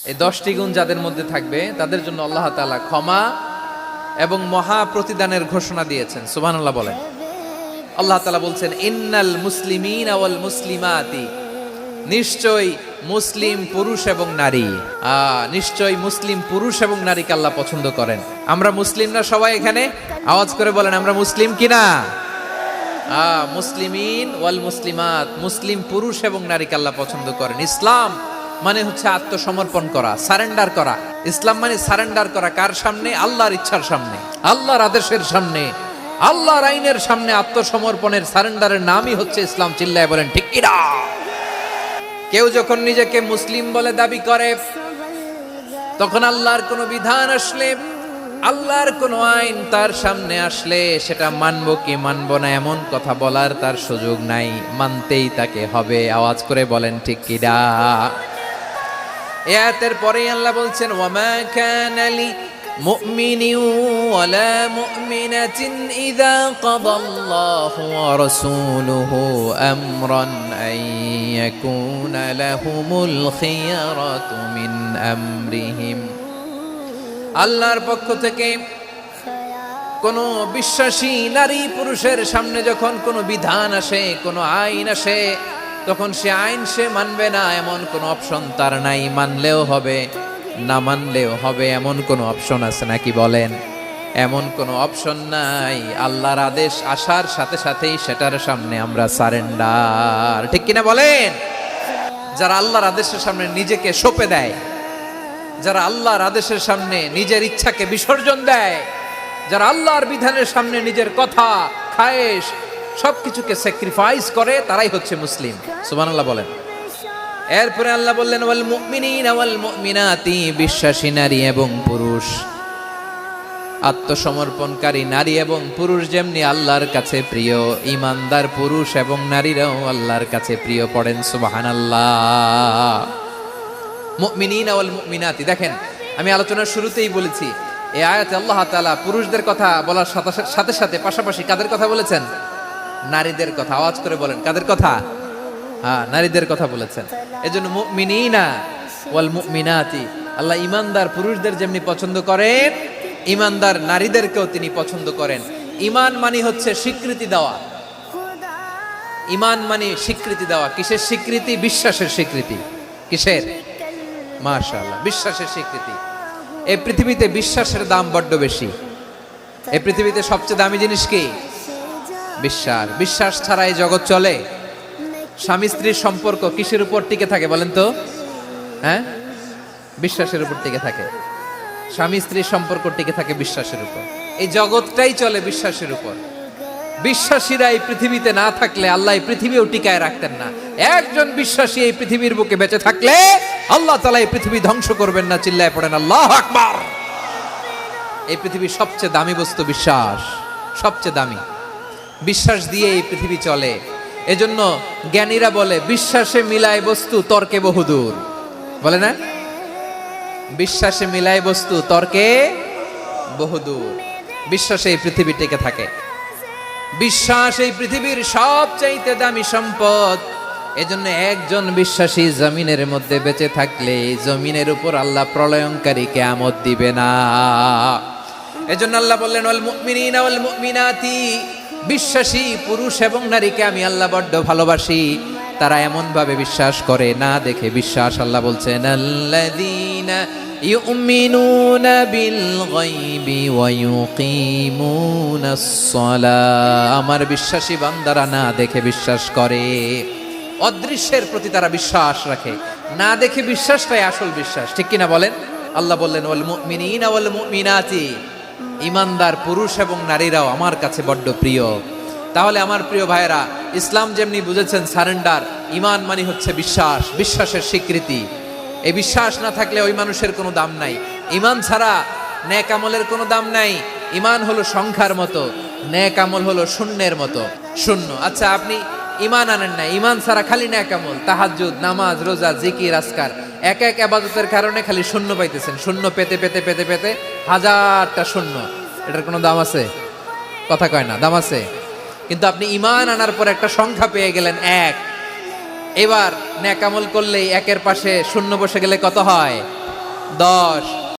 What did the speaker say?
এই 10টি গুণ যাদের মধ্যে থাকবে তাদের জন্য আল্লাহ তাআলা ক্ষমা এবং মহা প্রতিদানের ঘোষণা দিয়েছেন। সুবহানাল্লাহ বলেন। আল্লাহ তাআলা বলছেন ইন্নাল মুসলিমিনা ওয়াল মুসলিমাতি, নিশ্চয়ই মুসলিম পুরুষ এবং নারী, নিশ্চয়ই মুসলিম পুরুষ এবং নারীকে আল্লাহ পছন্দ করেন। আমরা মুসলিম না সবাই এখানে? আওয়াজ করে বলেন আমরা মুসলিম কিনা? মুসলিমিন ওয়াল মুসলিমাত, মুসলিম পুরুষ এবং নারীকে আল্লাহ পছন্দ করেন। ইসলাম মানে হচ্ছে আত্মসমর্পণ করা, সারেন্ডার করা। ইসলাম মানে সারেন্ডার করা কার সামনে? আল্লাহর ইচ্ছার সামনে, আল্লাহর আদেশের সামনে, আল্লাহর আইনের সামনে আত্মসমর্পণের সারেন্ডারের নামই হচ্ছে ইসলাম। চিল্লায় বলেন ঠিক কিনা? কেউ যখন নিজেকে মুসলিম বলে দাবি করে, তখন আল্লাহর কোনো বিধান আসলে, আল্লাহর কোনো আইন তার সামনে আসলে সেটা মানবো কি মানবো না এমন কথা বলার তার সুযোগ নাই, মানতেই তাকে হবে। আওয়াজ করে বলেন ঠিক কিনা? এই আয়াতের পরেই আল্লাহ বলছেন ওয়ামা কানা লি মুমিনিন ওয়ালা মুমিনাতিন ইযা কাদাল্লাহু ওয়া রাসূলুহু আমরান আন ইয়াকুনা লাহুমুল খিয়ারাতু মিন আমরিহিম। আল্লাহর পক্ষ থেকে কোনো বিশ্বাসী নারী পুরুষের সামনে যখন কোনো বিধান আসে, কোনো আইন আসে, তখন সে আইন সে মানবে না এমন কোনো অপশন তার নাই। মানলেও হবে, না মানলেও হবে এমন কোনো অপশন আছে নাকি বলেন? এমন কোনো অপশন নাই। আল্লাহর আদেশ আসার সাথে সাথেই সেটার সামনে আমরা সারেন্ডার। ঠিক কিনা বলেন? যারা আল্লাহর আদেশের সামনে নিজেকে সঁপে দেয়, যারা আল্লাহর আদেশের সামনে নিজের ইচ্ছাকে বিসর্জন দেয়, যারা আল্লাহর বিধানের সামনে নিজের কথা, খায়েশ সবকিছুকে স্যাক্রিফাইস করে, তারাই হচ্ছে মুসলিম। সুবহানাল্লাহ বলেন। এরপরে আল্লাহ বললেন ওয়াল মুমিনিনা ওয়াল মুমিনাতি, বিশ্বাসী নারী এবং পুরুষ, আত্মসমর্পণকারী নারী এবং পুরুষ যেমনি আল্লাহর কাছে প্রিয়, ঈমানদার পুরুষ এবং নারীরাও আল্লাহর কাছে প্রিয়। পড়েন সুবহানাল্লাহ। মুমিনিনা ওয়াল মুমিনাতি, দেখেন আমি আলোচনার শুরুতেই বলেছি এই আয়াতে আল্লাহ তাআলা পুরুষদের কথা বলার সাথে সাথে পাশাপাশি কাদের কথা বলেছেন? নারীদের কথা। আওয়াজ করে বলেন কাদের কথা? নারীদের কথা বলেছেন। এজন্য মুমিনিনা ওয়াল মুমিনাতি, আল্লাহ ঈমানদার পুরুষদের যেমনি পছন্দ করেন, ঈমানদার নারীদেরকেও তিনি পছন্দ করেন। ঈমান মানে হচ্ছে স্বীকৃতি দেওয়া। ঈমান মানে স্বীকৃতি দেওয়া। কিসের স্বীকৃতি? বিশ্বাসের স্বীকৃতি। কিসের? মাশাআল্লাহ, বিশ্বাসের স্বীকৃতি। এই পৃথিবীতে বিশ্বাসের দাম বড্ড বেশি। এই পৃথিবীতে সবচেয়ে দামি জিনিস কি? বিশ্বাস। বিশ্বাস ছাড়া এই জগৎ চলে? স্বামী স্ত্রীর সম্পর্ক কিসের উপর টিকে থাকে বলেন তো? বিশ্বাসের উপর টিকে থাকে। স্বামী স্ত্রীর সম্পর্ক টিকে থাকে বিশ্বাসের উপর। এই জগৎটাই চলে বিশ্বাসের উপর। বিশ্বাসীরা এই পৃথিবীতে না থাকলে আল্লাহ এই পৃথিবীও টিকায় রাখতেন না। একজন বিশ্বাসী এই পৃথিবীর বুকে বেঁচে থাকলে আল্লাহ তাআলা এই পৃথিবী ধ্বংস করবেন না। চিল্লায় পড়েন আল্লাহু আকবার। এই পৃথিবীর সবচেয়ে দামি বস্তু বিশ্বাস, সবচেয়ে দামি। বিশ্বাস দিয়ে এই পৃথিবী চলে। এজন্য জ্ঞানীরা বলে বিশ্বাসে মিলায় বস্তু, তর্কে বহুদূর। বলে না? বিশ্বাসে মিলায় বস্তু, তর্কে বহুদূর। বিশ্বাসে এই পৃথিবী টিকে থাকে। বিশ্বাস এই পৃথিবীর সবচাইতে দামি সম্পদ। এজন্য একজন বিশ্বাসী জমিনের মধ্যে বেঁচে থাকলে জমিনের উপর আল্লাহ প্রলয়ঙ্কারী কিয়ামত দিবে না। এজন্য আল্লাহ বললেন ওয়াল মুমিনিনা ওয়াল মুমিনাতি, বিশ্বাসী পুরুষ এবং নারীকে আমি আল্লাহ বড্ড ভালোবাসি। তারা এমন ভাবে বিশ্বাস করে না দেখে বিশ্বাস। আল্লাহ বলছেন আল্লাযীনা ইউমিনুনা বিল গায়বি ওয়া ইউকিমুনাস সালাহ, আমার বিশ্বাসী বান্দারা না দেখে বিশ্বাস করে। অদৃশ্যের প্রতি তারা বিশ্বাস রাখে, না দেখে বিশ্বাসটাই আসল বিশ্বাস। ঠিক কিনা বলেন? আল্লাহ বললেন ওয়াল মুমিনিনা ওয়াল মুমিনাতি, ঈমানদার পুরুষ এবং নারীরাও আমার কাছে বড্ড প্রিয়। তাহলে আমার প্রিয় ভাইয়েরা, ইসলাম যেমনি বুঝেছেন সারেন্ডার, ঈমান মানে হচ্ছে বিশ্বাস, বিশ্বাসের স্বীকৃতি। এই বিশ্বাস না থাকলে ওই মানুষের কোনো দাম নাই। ঈমান ছাড়া নেক আমলের কোনো দাম নাই। ঈমান হলো সংখ্যার মতো, নেক আমল হলো শূন্যের মতো, শূন্য। আচ্ছা, আপনি ঈমান আনেন না, ঈমান ছাড়া খালি নেক আমল, তাহাজ্জুদ, নামাজ, রোজা, জিকির, আজকার, এক এক ইবাদতের কারণে খালি শূন্য পাইতেছেন। শূন্য পেতে পেতে পেতে পেতে হাজারটা শূন্য। এটার কোনো দাম আছে? কথা কয় না, দাম আছে। কিন্তু আপনি ঈমান আনার পর একটা সংখ্যা পেয়ে গেলেন, এক। এবার নেক আমল করলেই একের পাশে শূন্য বসে গেলে কত হয়? 10